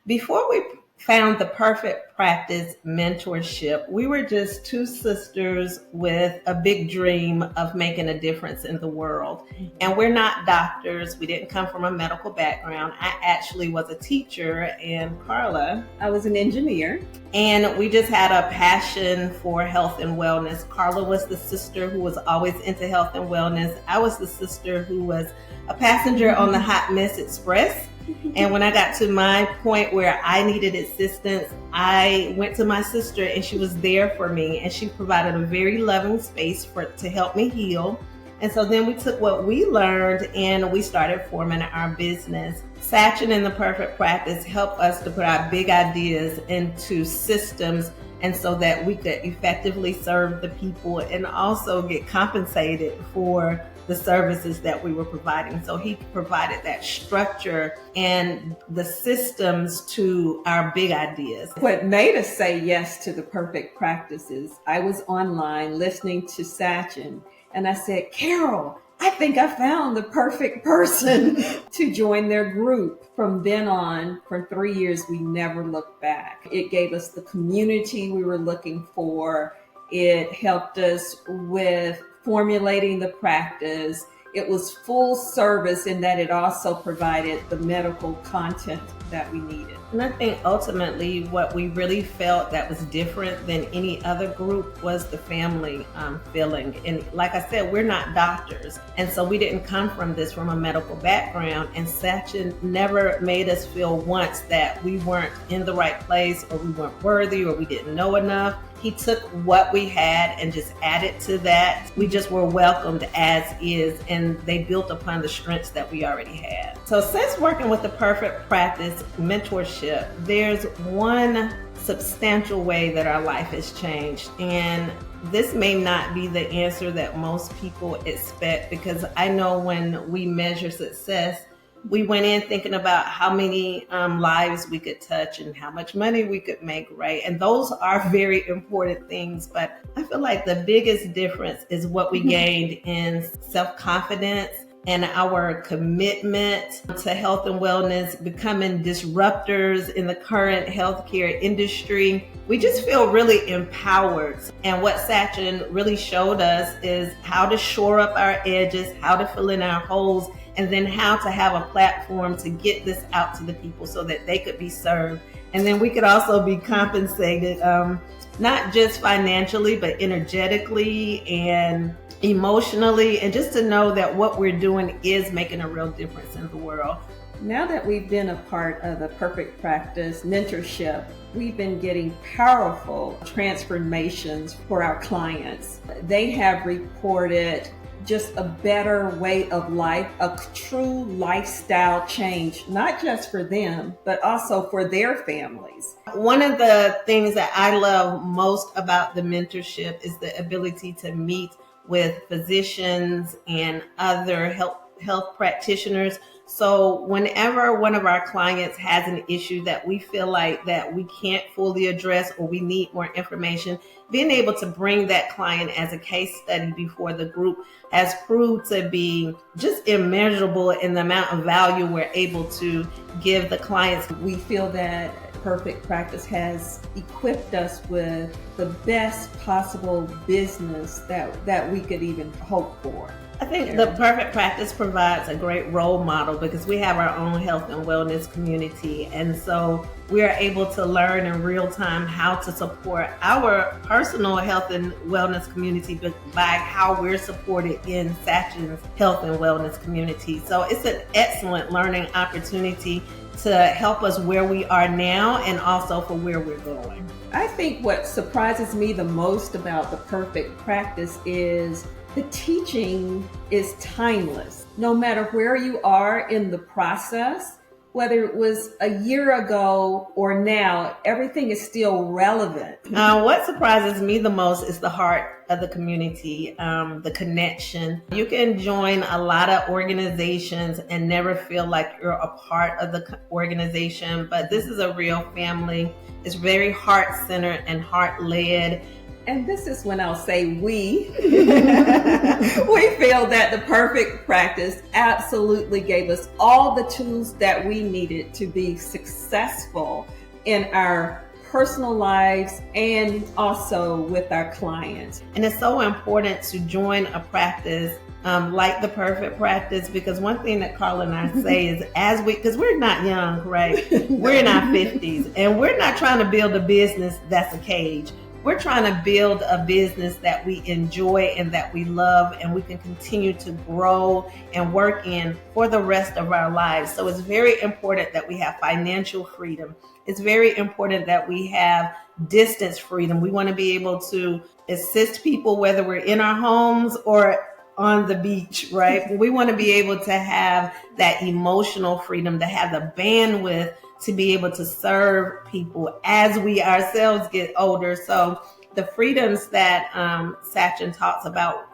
Before we found the Perfect Practice Mentorship, we were just two sisters with a big dream of making a difference in the world. And we're not doctors. We didn't come from a medical background. I actually was a teacher, and CARLA, I was an engineer. And we just had a passion for health and wellness. CARLA was the sister who was always into health and wellness. I was the sister who was a passenger on the Hot Mess Express. And when I got to my point where I needed assistance, I went to my sister, and she was there for me, and she provided a very loving space to help me heal. And so then we took what we learned and we started forming our business. Sachin and the Perfect Practice helped us to put our big ideas into systems, and so that we could effectively serve the people and also get compensated for the services that we were providing. So he provided that structure and the systems to our big ideas. What made us say yes to the Perfect Practices, I was online listening to Sachin, and I said, Carol, I think I found the perfect person to join their group. From then on, for 3 years, we never looked back. It gave us the community we were looking for. It helped us with formulating the practice. It was full service in that it also provided the medical content that we needed. And I think ultimately what we really felt that was different than any other group was the family feeling. And like I said, we're not doctors. And so we didn't come from a medical background. And Sachin never made us feel once that we weren't in the right place, or we weren't worthy, or we didn't know enough. He took what we had and just added to that. We just were welcomed as is, and they built upon the strengths that we already had. So since working with the Perfect Practice Mentorship, there's one substantial way that our life has changed. And this may not be the answer that most people expect, because I know when we measure success, we went in thinking about how many lives we could touch and how much money we could make, right? And those are very important things. But I feel like the biggest difference is what we gained in self-confidence and our commitment to health and wellness, becoming disruptors in the current healthcare industry. We just feel really empowered. And what Sachin really showed us is how to shore up our edges, how to fill in our holes, and then how to have a platform to get this out to the people so that they could be served. And then we could also be compensated, not just financially, but energetically and emotionally, and just to know that what we're doing is making a real difference in the world. Now that we've been a part of the Perfect Practice Mentorship, we've been getting powerful transformations for our clients. They have reported just a better way of life, a true lifestyle change, not just for them, but also for their families. One of the things that I love most about the mentorship is the ability to meet with physicians and other health practitioners. So whenever one of our clients has an issue that we feel like that we can't fully address, or we need more information, being able to bring that client as a case study before the group has proved to be just immeasurable in the amount of value we're able to give the clients. We feel that Perfect Practice has equipped us with the best possible business that we could even hope for. I think the Perfect Practice provides a great role model, because we have our own health and wellness community. And so we are able to learn in real time how to support our personal health and wellness community by how we're supported in Sachin's health and wellness community. So it's an excellent learning opportunity to help us where we are now and also for where we're going. I think what surprises me the most about the Perfect Practice is the teaching is timeless. No matter where you are in the process, whether it was a year ago or now, everything is still relevant. What surprises me the most is the heart of the community, the connection. You can join a lot of organizations and never feel like you're a part of the organization, but this is a real family. It's very heart-centered and heart-led. And this is when I'll say we. We feel that the perfect practice absolutely gave us all the tools that we needed to be successful in our personal lives and also with our clients. And it's so important to join a practice like the perfect practice, because one thing that Carla and I say is because we're not young, right? We're in our 50s, and we're not trying to build a business that's a cage. We're trying to build a business that we enjoy and that we love, and we can continue to grow and work in for the rest of our lives. So it's very important that we have financial freedom. It's very important that we have distance freedom. We want to be able to assist people, whether we're in our homes or on the beach, right? We want to be able to have that emotional freedom, to have the bandwidth to be able to serve people as we ourselves get older. So the freedoms that Sachin talks about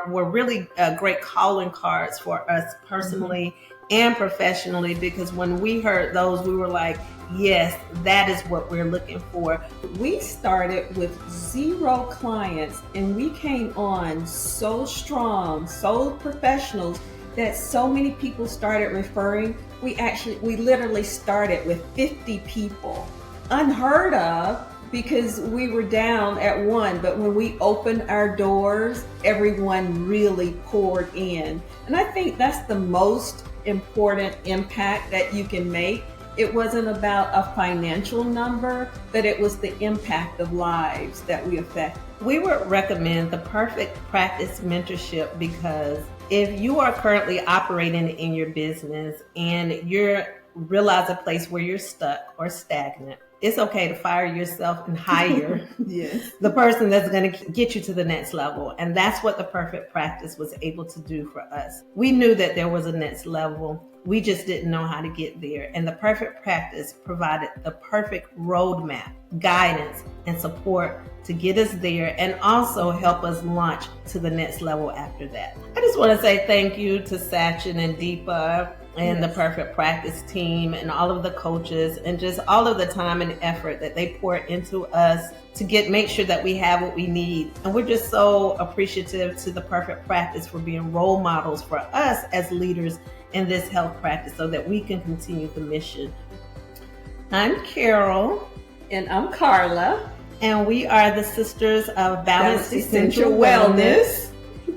were really great calling cards for us personally and professionally, because when we heard those, we were like, yes, that is what we're looking for. We started with 0 clients, and we came on so strong, so professionals, that so many people started referring. We literally started with 50 people. Unheard of, because we were down at 1, but when we opened our doors, everyone really poured in. And I think that's the most important impact that you can make. It wasn't about a financial number, but it was the impact of lives that we affect. We would recommend the Perfect Practice Mentorship, because if you are currently operating in your business and you realize a place where you're stuck or stagnant, it's okay to fire yourself and hire the person that's going to get you to the next level. And that's what the Perfect Practice was able to do for us. We knew that there was a next level. We just didn't know how to get there. And the Perfect Practice provided the perfect roadmap, guidance, and support to get us there, and also help us launch to the next level after that. I just want to say thank you to Sachin and Deepa and the Perfect Practice team and all of the coaches, and just all of the time and effort that they pour into us to make sure that we have what we need. And we're just so appreciative to the Perfect Practice for being role models for us as leaders in this health practice, so that we can continue the mission. I'm Carol. And I'm Carla. And we are the Sisters of Balanced Essential Wellness.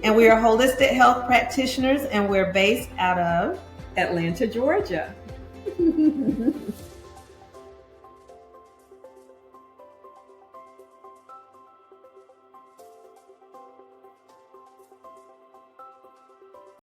And we are holistic health practitioners, and we're based out of Atlanta, Georgia.